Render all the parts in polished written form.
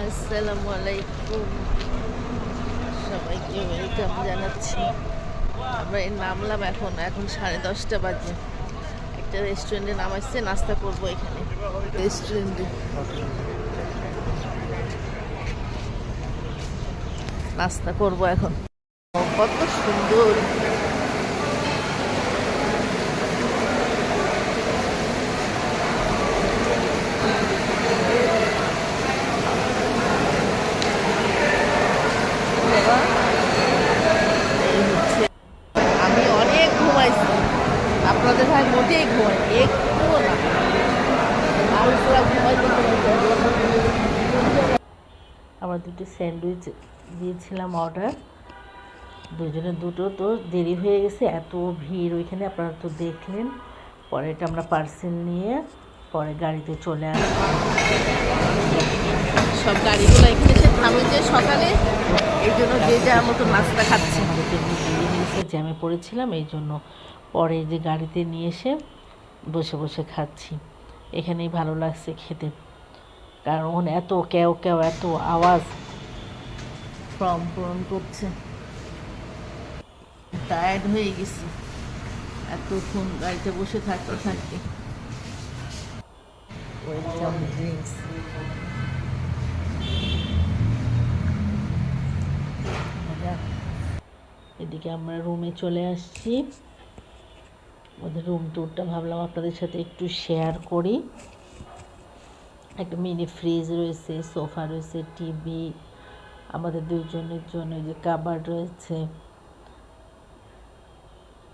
আসসালামু আলাইকুম, সবাইকে ওয়েলকাম জানাচ্ছি। আমরা নামলাম এখন 10:30 বাজে। একটা রেস্টুরেন্টে নামাইছে, নাস্তা করবো এখানে রেস্টুরেন্টে। নাস্তা করবো এখন। কত সুন্দর আমি অনেক ঘুমাইছি, আপনাদের ভাই মোটেই ঘুমাই একটুও না। আমি পুরো ঘুমাইতে আমার দুটো স্যান্ডউইচ দিয়েছিলাম অর্ডার, দুজনের দুটো তো দেরি হয়ে গেছে, এত ভিড় ওইখানে আপনারা তো দেখলেন। পরে এটা আমরা পার্সেল নিয়ে পরে গাড়িতে চলে আসলাম। সব গাড়িগুলো এখানে এসে থামেছে সকালে, এই জন্য যে যার মতো নাস্তা খাচ্ছে। আমাদের তেমনি দেরি হয়েছে, জ্যামে পড়েছিলাম, এই জন্য পরে যে গাড়িতে নিয়ে এসে বসে বসে খাচ্ছি। এখানেই ভালো লাগছে খেতে, কারণ এত কেউ কেউ এত আওয়াজ ফর্ম পূরণ করছে। টায়ার্ড হয়ে গেছি এতক্ষণ গাড়িতে বসে থাকতে থাকতে। Welcome drinks. এদিকে আমরা রুমে চলে আসছি। ওদের রুম ট্যুরটা ভাবলাম আপনাদের সাথে একটু শেয়ার করি। একটা মিনি ফ্রিজ রয়েছে, সোফা রয়েছে, টিভি, আমাদের দুইজনের জন্য যে কাবার্ড রয়েছে।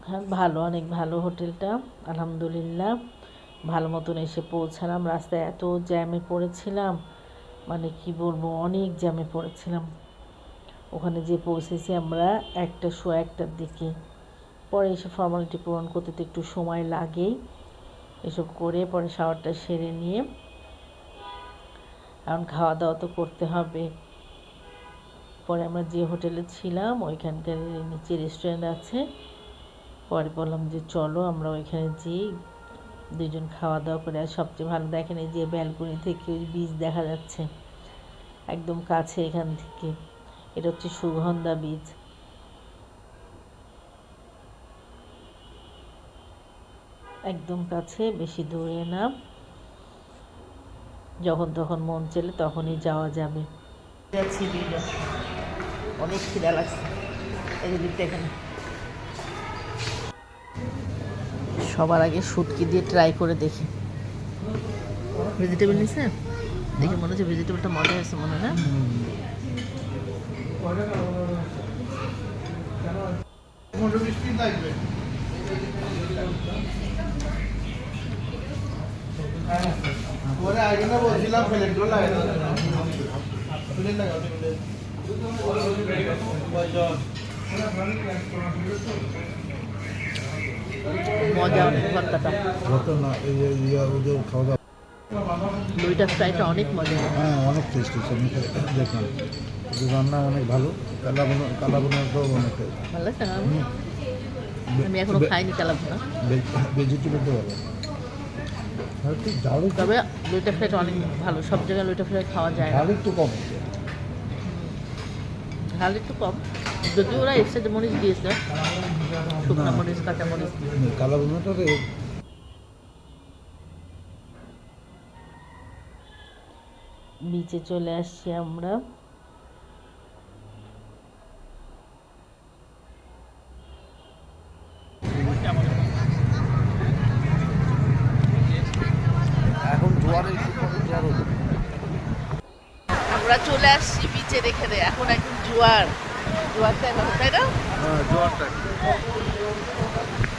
হ্যাঁ, ভালো, অনেক ভালো হোটেলটা, আলহামদুলিল্লাহ। ভালো মতন এসে পৌঁছালাম। রাস্তায় এত জ্যামে পড়েছিলাম, মানে কি বলবো, অনেক জ্যামে পড়েছিলাম। ওখানে যে পৌঁছেছি আমরা 1টার দিকে। পরে এসে ফর্মালিটি পূরণ করতে তো একটু সময় লাগেই। এসব করে পরে শাওয়ারটা সেরে নিয়ে কারণ খাওয়া দাওয়া তো করতে হবে। পরে আমরা যে হোটেলে ছিলাম ওইখানকার নিচে রেস্টুরেন্ট আছে, পরে বললাম যে চলো আমরা ওইখানে যেয়ে দুজন খাওয়া দাওয়া করে। আর সবচেয়ে ভালো দেখেন, এই যে ব্যালকনি থেকে ওই বীচ দেখা যাচ্ছে একদম কাছে এখান থেকে। এটা হচ্ছে সুগন্ধা বীচ। একদম কাছে, বেশি দূরে না, যখন তখন মন চলে তখনই যাওয়া যাবে। অনেক খিদা লাগছে, এই যে দিকটা এখানে। সবার আগে শুটকি দিয়ে ট্রাই করে দেখি। ভেজিটেবল নিছে, দেখে মনে হচ্ছে ভেজিটেবলটা মজা হয়েছে মনে হয় না? মজা অনেক ভর্তাটা, দইটা ফ্রাইটা অনেক মজা। হ্যাঁ, অনেক টেস্টি। দেখলাম রান্না অনেক ভালো। কালাবোনাটাও অনেক ভালো লাগছে না? আমি এখনো খাইনি কালাভুনা। ভেজিটেবলটা ভালো, হয়তো ঝাল, তবে লইটা ফ্রাইটা অনেক ভালো। সব জায়গায় লইটা ফ্রাই খাওয়া যায় না, ঝাল একটু কম আছে। ঝাল একটু কম, যদিও ওরা এক্সট্রা মরিচ দিয়েছে, শুকনো মরিচ, কাঁচা মরিচ। কালাবোনাটা বিচে চলে আসছি আমরা। এখন জোয়ারে আমরা চলে আসছি বিচে, দেখে দেয় এখন একদম জোয়ার টাইম আছে, তাই না?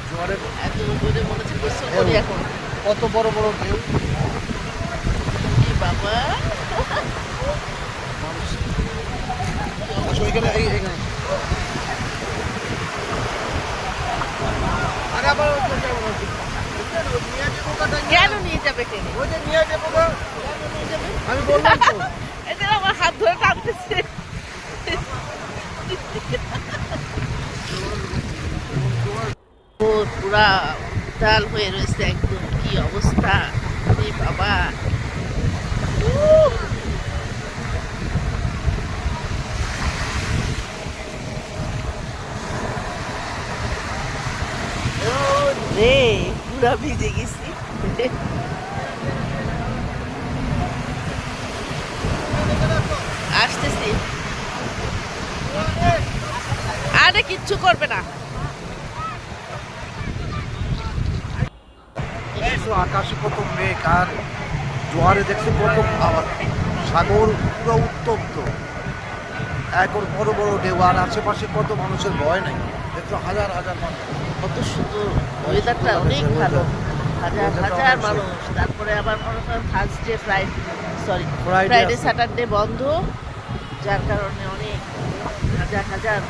জোয়ারে এত দূরে মনে হচ্ছে গোসল করি এখন। কত বড় বড় ঢেউ! কি বাবা, কেন নিয়ে যাবে টেনে? আমি বললাম তো, এদের আমার হাত ধরে টানতেছে। পুরা উত্তাল হয়ে রয়েছে একদম, কি অবস্থা রে বাবা। পুরা ভিজে গেছি। আসতেছি, আরে কিচ্ছু করবে না। দেখছো আকাশে কত মেঘ আর জোয়ারে দেখছো কত আওয়াজ, সাগর পুরো উত্তপ্ত, এখন বড় বড় ঢেউ আর আশেপাশে কত মানুষের ভয় নাই, দেখছো হাজার হাজার মানুষ। কত সুন্দর ওয়েদারটা, অনেক ভালো, হাজার হাজার মানুষ। তারপরে আবার মনে করেন থার্সডে Friday ফ্রাইডে আছে। স্যাটারডে বন্ধ, যার কারণে অনেক হাজার হাজার